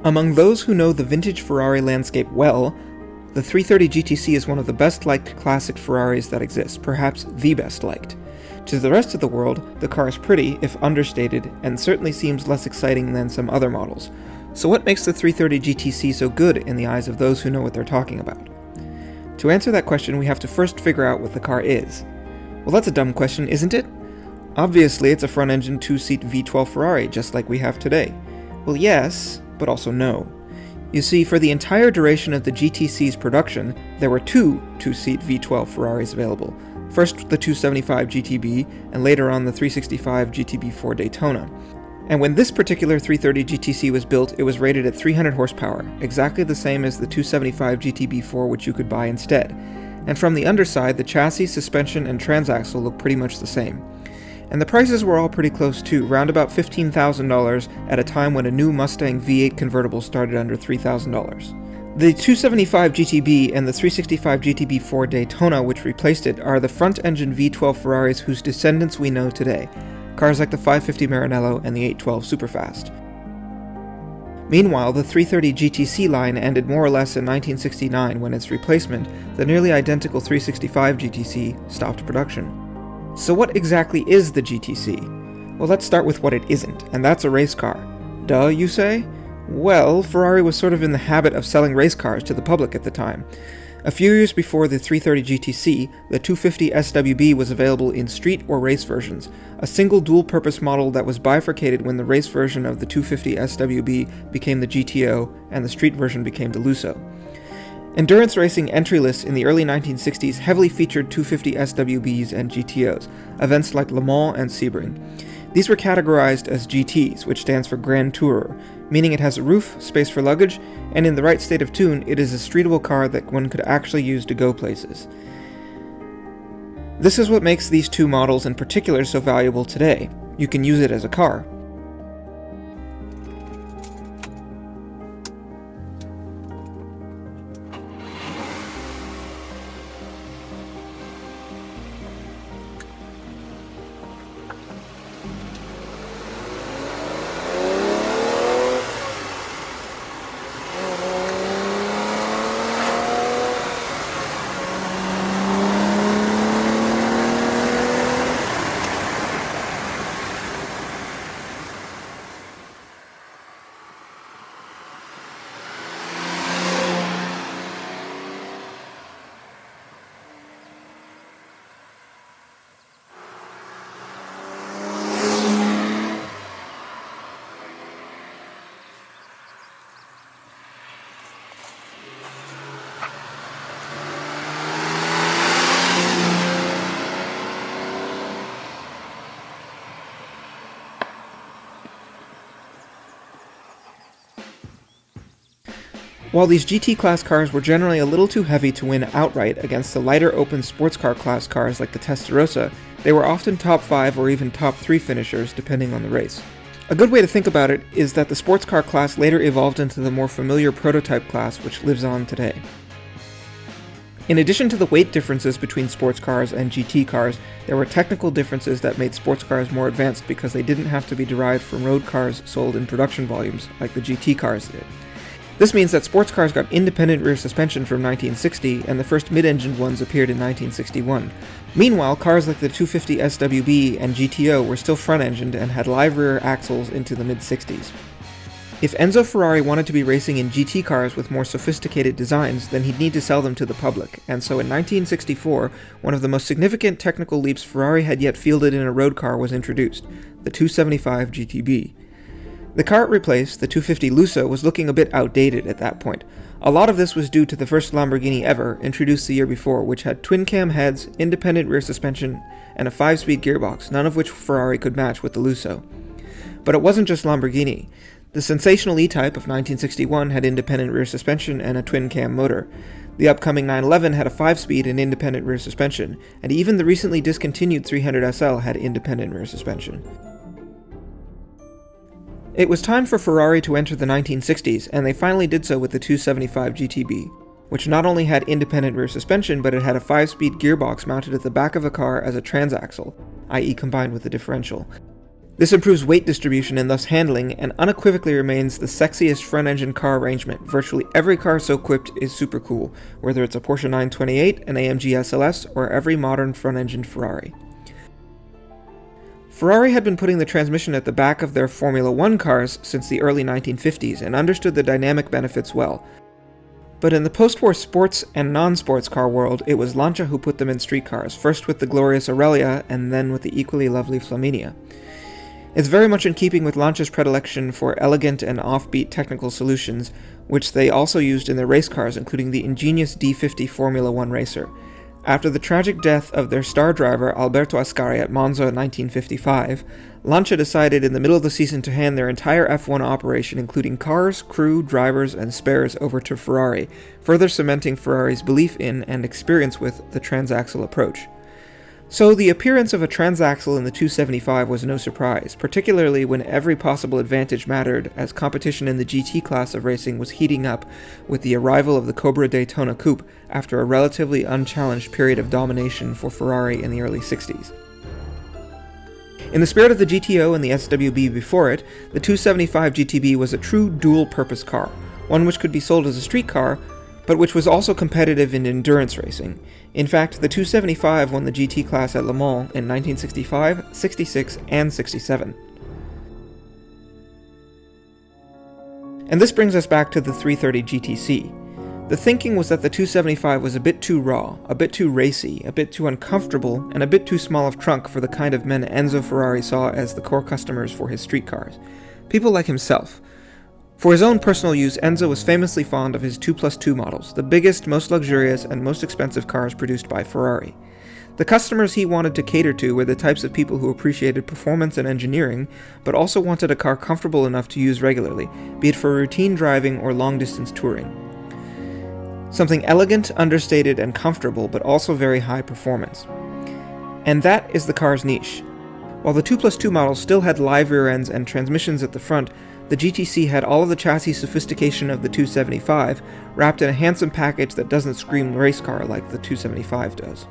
Among those who know the vintage Ferrari landscape well, the 330 GTC is one of the best-liked classic Ferraris that exist, perhaps the best-liked. To the rest of the world, the car is pretty, if understated, and certainly seems less exciting than some other models. So what makes the 330 GTC so good in the eyes of those who know what they're talking about? To answer that question, we have to first figure out what the car is. Well, that's a dumb question, isn't it? Obviously, it's a front-engine two-seat V12 Ferrari, just like we have today. Well, yes, but also no. You see, for the entire duration of the GTC's production, there were two-seat V12 Ferraris available. First the 275 GTB, and later on the 365 GTB4 Daytona. And when this particular 330 GTC was built, it was rated at 300 horsepower, exactly the same as the 275 GTB4 which you could buy instead. And from the underside, the chassis, suspension, and transaxle look pretty much the same. And the prices were all pretty close too, round about $15,000 at a time when a new Mustang V8 convertible started under $3,000. The 275 GTB and the 365 GTB4 Daytona, which replaced it, are the front-engine V12 Ferraris whose descendants we know today, cars like the 550 Maranello and the 812 Superfast. Meanwhile, the 330 GTC line ended more or less in 1969 when its replacement, the nearly identical 365 GTC, stopped production. So what exactly is the GTC? Well, let's start with what it isn't, and that's a race car. Duh, you say? Well, Ferrari was sort of in the habit of selling race cars to the public at the time. A few years before the 330 GTC, the 250 SWB was available in street or race versions, a single dual-purpose model that was bifurcated when the race version of the 250 SWB became the GTO and the street version became the Lusso. Endurance racing entry lists in the early 1960s heavily featured 250 SWBs and GTOs, events like Le Mans and Sebring. These were categorized as GTs, which stands for Grand Tourer, meaning it has a roof, space for luggage, and in the right state of tune, it is a streetable car that one could actually use to go places. This is what makes these two models in particular so valuable today. You can use it as a car. While these GT-class cars were generally a little too heavy to win outright against the lighter open sports car class cars like the Testarossa, they were often top 5 or even top 3 finishers depending on the race. A good way to think about it is that the sports car class later evolved into the more familiar prototype class which lives on today. In addition to the weight differences between sports cars and GT cars, there were technical differences that made sports cars more advanced because they didn't have to be derived from road cars sold in production volumes like the GT cars did. This means that sports cars got independent rear suspension from 1960, and the first mid-engined ones appeared in 1961. Meanwhile, cars like the 250 SWB and GTO were still front-engined and had live rear axles into the mid-60s. If Enzo Ferrari wanted to be racing in GT cars with more sophisticated designs, then he'd need to sell them to the public, and so in 1964, one of the most significant technical leaps Ferrari had yet fielded in a road car was introduced, the 275 GTB. The car it replaced, the 250 Lusso, was looking a bit outdated at that point. A lot of this was due to the first Lamborghini ever, introduced the year before, which had twin-cam heads, independent rear suspension, and a 5-speed gearbox, none of which Ferrari could match with the Lusso. But it wasn't just Lamborghini. The sensational E-Type of 1961 had independent rear suspension and a twin-cam motor. The upcoming 911 had a 5-speed and independent rear suspension, and even the recently discontinued 300SL had independent rear suspension. It was time for Ferrari to enter the 1960s, and they finally did so with the 275 GTB, which not only had independent rear suspension, but it had a 5-speed gearbox mounted at the back of the car as a transaxle, i.e. combined with the differential. This improves weight distribution and thus handling, and unequivocally remains the sexiest front-engine car arrangement. Virtually every car so equipped is super cool, whether it's a Porsche 928, an AMG SLS, or every modern front-engine Ferrari. Ferrari had been putting the transmission at the back of their Formula One cars since the early 1950s and understood the dynamic benefits well. But in the post-war sports and non-sports car world, it was Lancia who put them in street cars, first with the glorious Aurelia and then with the equally lovely Flaminia. It's very much in keeping with Lancia's predilection for elegant and offbeat technical solutions, which they also used in their race cars, including the ingenious D50 Formula One racer. After the tragic death of their star driver Alberto Ascari at Monza in 1955, Lancia decided in the middle of the season to hand their entire F1 operation, including cars, crew, drivers, and spares, over to Ferrari, further cementing Ferrari's belief in and experience with the transaxle approach. So the appearance of a transaxle in the 275 was no surprise, particularly when every possible advantage mattered, as competition in the GT class of racing was heating up with the arrival of the Cobra Daytona Coupe after a relatively unchallenged period of domination for Ferrari in the early 60s. In the spirit of the GTO and the SWB before it, the 275 GTB was a true dual-purpose car, one which could be sold as a street car, but which was also competitive in endurance racing. In fact, the 275 won the GT class at Le Mans in 1965, 66, and 67. And this brings us back to the 330 GTC. The thinking was that the 275 was a bit too raw, a bit too racy, a bit too uncomfortable, and a bit too small of trunk for the kind of men Enzo Ferrari saw as the core customers for his street cars. People like himself. For his own personal use, Enzo was famously fond of his 2+2 models, the biggest, most luxurious, and most expensive cars produced by Ferrari. The customers he wanted to cater to were the types of people who appreciated performance and engineering, but also wanted a car comfortable enough to use regularly, be it for routine driving or long-distance touring. Something elegant, understated, and comfortable, but also very high performance. And that is the car's niche. While the 2+2 models still had live rear ends and transmissions at the front, the GTC had all of the chassis sophistication of the 275, wrapped in a handsome package that doesn't scream race car like the 275 does.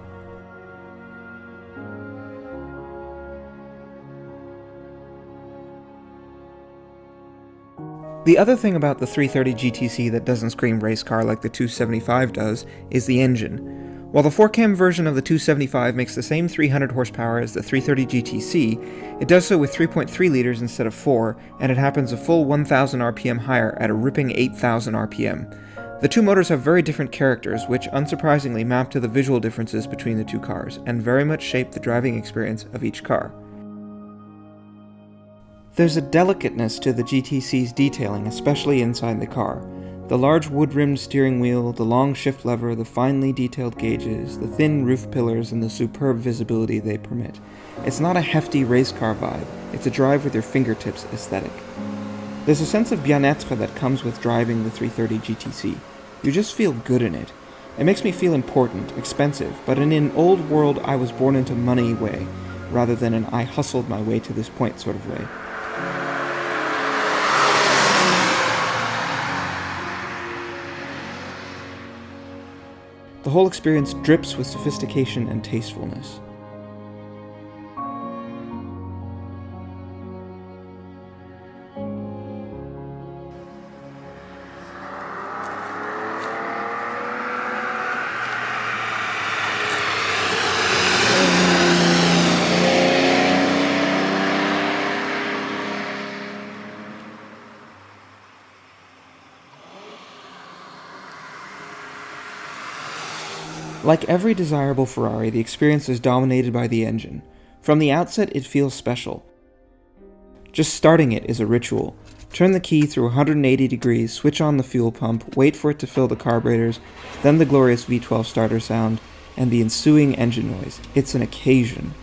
The other thing about the 330 GTC that doesn't scream race car like the 275 does is the engine. While the 4-cam version of the 275 makes the same 300 horsepower as the 330 GTC, it does so with 3.3 liters instead of 4, and it happens a full 1,000 RPM higher at a ripping 8,000 RPM. The two motors have very different characters, which unsurprisingly map to the visual differences between the two cars, and very much shape the driving experience of each car. There's a delicateness to the GTC's detailing, especially inside the car. The large wood-rimmed steering wheel, the long shift lever, the finely detailed gauges, the thin roof pillars, and the superb visibility they permit. It's not a hefty race car vibe, it's a drive with your fingertips aesthetic. There's a sense of bien-être that comes with driving the 330 GTC. You just feel good in it. It makes me feel important, expensive, but in an old world I was born into money way, rather than an I hustled my way to this point sort of way. The whole experience drips with sophistication and tastefulness. Like every desirable Ferrari, the experience is dominated by the engine. From the outset, it feels special. Just starting it is a ritual. Turn the key through 180 degrees, switch on the fuel pump, wait for it to fill the carburetors, then the glorious V12 starter sound, and the ensuing engine noise. It's an occasion.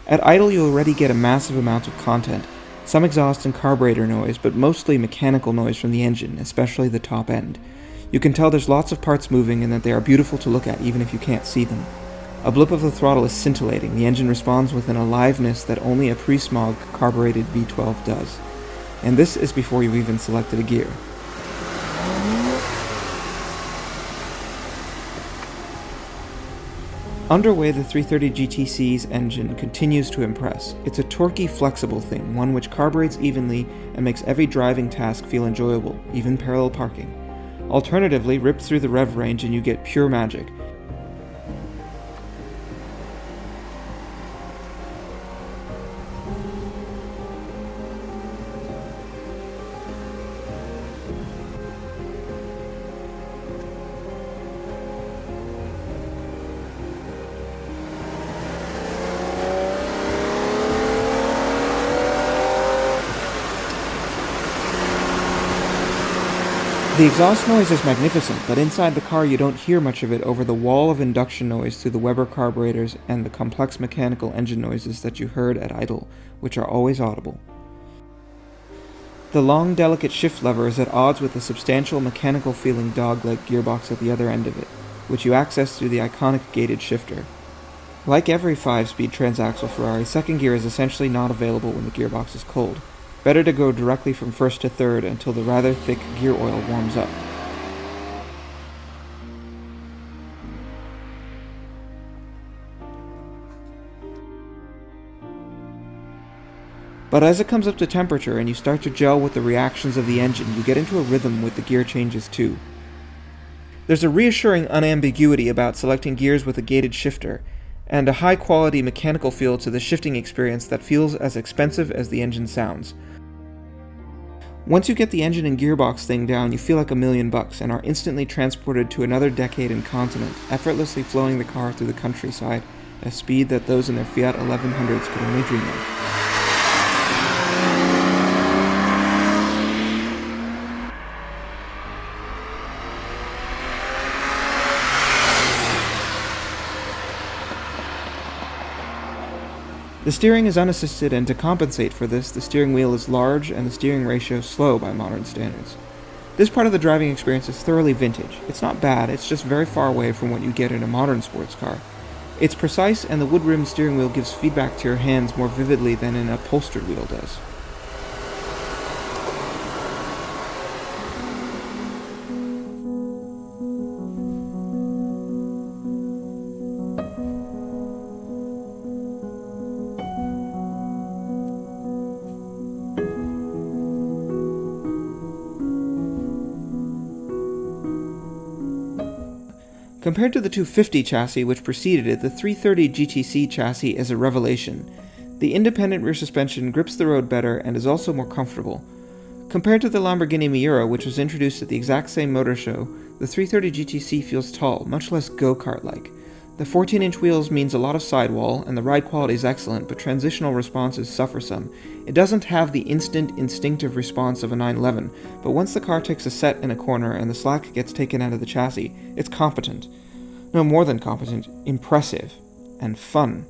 At idle, you already get a massive amount of content, some exhaust and carburetor noise, but mostly mechanical noise from the engine, especially the top end. You can tell there's lots of parts moving and that they are beautiful to look at even if you can't see them. A blip of the throttle is scintillating. The engine responds with an aliveness that only a pre-smog carbureted V12 does. And this is before you've even selected a gear. Underway, the 330 GTC's engine continues to impress. It's a torquey, flexible thing, one which carburates evenly and makes every driving task feel enjoyable, even parallel parking. Alternatively, rip through the rev range and you get pure magic. The exhaust noise is magnificent, but inside the car you don't hear much of it over the wall of induction noise through the Weber carburetors and the complex mechanical engine noises that you heard at idle, which are always audible. The long, delicate shift lever is at odds with the substantial mechanical-feeling dog-leg gearbox at the other end of it, which you access through the iconic gated shifter. Like every 5-speed transaxle Ferrari, second gear is essentially not available when the gearbox is cold. Better to go directly from first to third until the rather thick gear oil warms up. But as it comes up to temperature and you start to gel with the reactions of the engine, you get into a rhythm with the gear changes too. There's a reassuring unambiguity about selecting gears with a gated shifter, and a high-quality mechanical feel to the shifting experience that feels as expensive as the engine sounds. Once you get the engine and gearbox thing down, you feel like $1,000,000 and are instantly transported to another decade and continent, effortlessly flowing the car through the countryside at a speed that those in their Fiat 1100s could only dream of. The steering is unassisted, and to compensate for this, the steering wheel is large and the steering ratio slow by modern standards. This part of the driving experience is thoroughly vintage. It's not bad, it's just very far away from what you get in a modern sports car. It's precise, and the wood-rimmed steering wheel gives feedback to your hands more vividly than an upholstered wheel does. Compared to the 250 chassis which preceded it, the 330 GTC chassis is a revelation. The independent rear suspension grips the road better and is also more comfortable. Compared to the Lamborghini Miura, which was introduced at the exact same motor show, the 330 GTC feels tall, much less go-kart-like. The 14-inch wheels means a lot of sidewall, and the ride quality is excellent, but transitional responses suffer some. It doesn't have the instant, instinctive response of a 911, but once the car takes a set in a corner and the slack gets taken out of the chassis, it's competent. No, more than competent, impressive, and fun.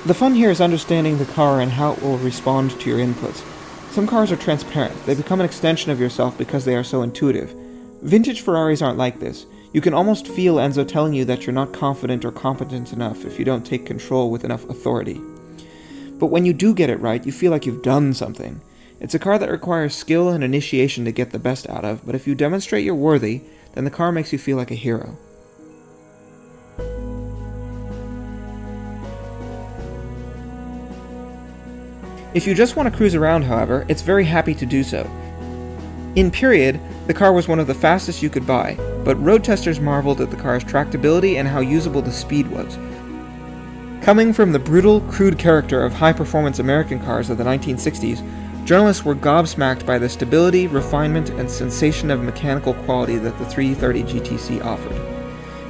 The fun here is understanding the car and how it will respond to your inputs. Some cars are transparent. They become an extension of yourself because they are so intuitive. Vintage Ferraris aren't like this. You can almost feel Enzo telling you that you're not confident or competent enough if you don't take control with enough authority. But when you do get it right, you feel like you've done something. It's a car that requires skill and initiation to get the best out of, but if you demonstrate you're worthy, then the car makes you feel like a hero. If you just want to cruise around, however, it's very happy to do so. In period, the car was one of the fastest you could buy, but road testers marveled at the car's tractability and how usable the speed was. Coming from the brutal, crude character of high-performance American cars of the 1960s, journalists were gobsmacked by the stability, refinement, and sensation of mechanical quality that the 330 GTC offered.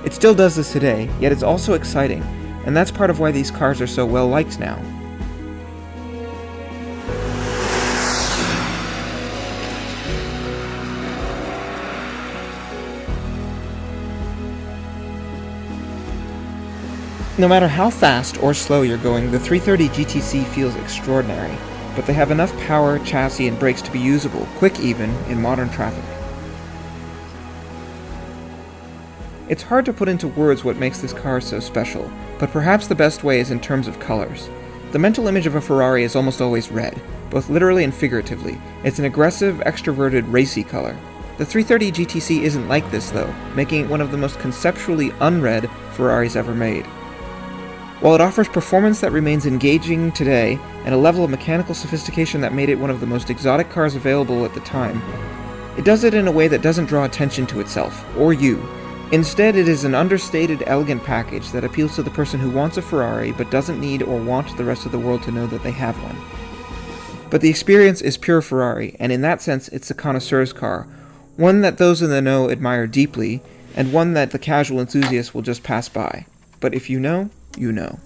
It still does this today, yet it's also exciting, and that's part of why these cars are so well liked now. No matter how fast or slow you're going, the 330 GTC feels extraordinary, but they have enough power, chassis, and brakes to be usable, quick even, in modern traffic. It's hard to put into words what makes this car so special, but perhaps the best way is in terms of colors. The mental image of a Ferrari is almost always red, both literally and figuratively. It's an aggressive, extroverted, racy color. The 330 GTC isn't like this though, making it one of the most conceptually unred Ferraris ever made. While it offers performance that remains engaging today, and a level of mechanical sophistication that made it one of the most exotic cars available at the time, it does it in a way that doesn't draw attention to itself, or you. Instead, it is an understated, elegant package that appeals to the person who wants a Ferrari but doesn't need or want the rest of the world to know that they have one. But the experience is pure Ferrari, and in that sense it's a connoisseur's car, one that those in the know admire deeply, and one that the casual enthusiast will just pass by. But if you know, you know.